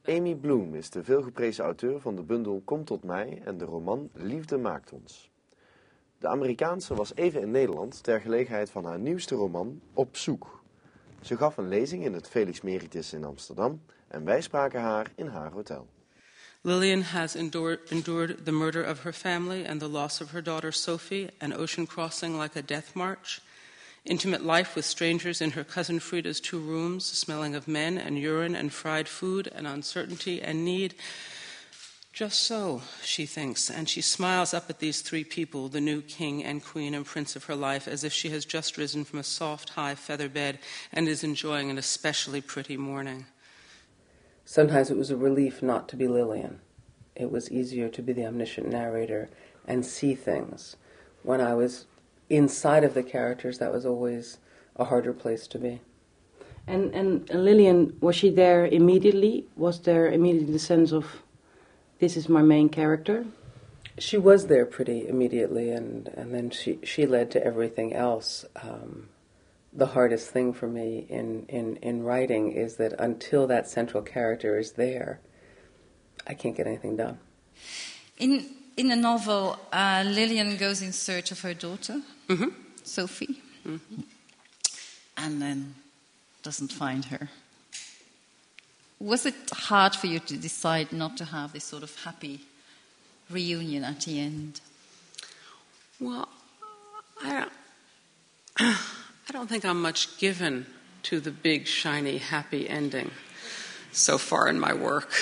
Amy Bloom is de veelgeprezen auteur van de bundel Kom tot mij en de roman Liefde maakt ons. De Amerikaanse was even in Nederland ter gelegenheid van haar nieuwste roman Op Zoek. Ze gaf een lezing in het Felix Meritis in Amsterdam en wij spraken haar in haar hotel. Lillian has endured the murder of her family and the loss of her daughter Sophie, an ocean crossing like a death march, intimate life with strangers in her cousin Frida's 2 rooms, smelling of men and urine and fried food and uncertainty and need. Just so, she thinks, and she smiles up at these 3 people, the new king and queen and prince of her life, as if she has just risen from a soft, high feather bed and is enjoying an especially pretty morning. Sometimes it was a relief not to be Lillian. It was easier to be the omniscient narrator and see things. When I was inside of the characters, that was always a harder place to be. And Lillian, was she there immediately? Was there immediately the sense of, this is my main character? She was there pretty immediately, and then she led to everything else. The hardest thing for me in writing is that until that central character is there, I can't get anything done. In the novel, Lillian goes in search of her daughter, Sophie, and then doesn't find her. Was it hard for you to decide not to have this sort of happy reunion at the end? Well, I don't think I'm much given to the big, shiny, happy ending so far in my work.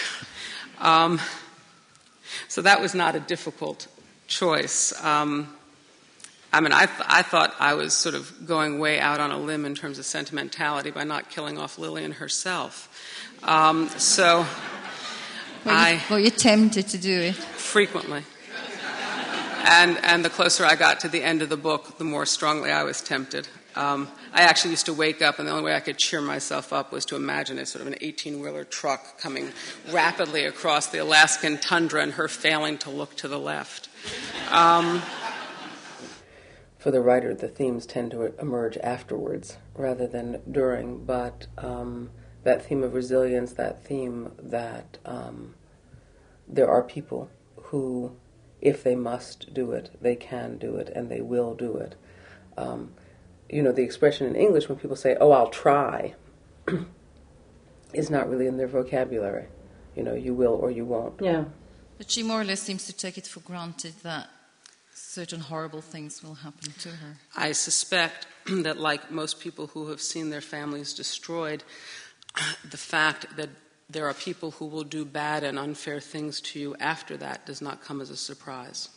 So that was not a difficult choice. I thought I was sort of going way out on a limb in terms of sentimentality by not killing off Lillian herself. Were you tempted to do it? Frequently. And the closer I got to the end of the book, the more strongly I was tempted. I actually used to wake up, and the only way I could cheer myself up was to imagine a sort of an 18-wheeler truck coming rapidly across the Alaskan tundra and her failing to look to the left. For the writer, the themes tend to emerge afterwards rather than during, but that theme of resilience, that theme that there are people who, if they must do it, they can do it, and they will do it. The expression in English when people say, "Oh, I'll try," is not really in their vocabulary. You will or you won't. Yeah. But she more or less seems to take it for granted that certain horrible things will happen to her. I suspect that, like most people who have seen their families destroyed, the fact that there are people who will do bad and unfair things to you after that does not come as a surprise.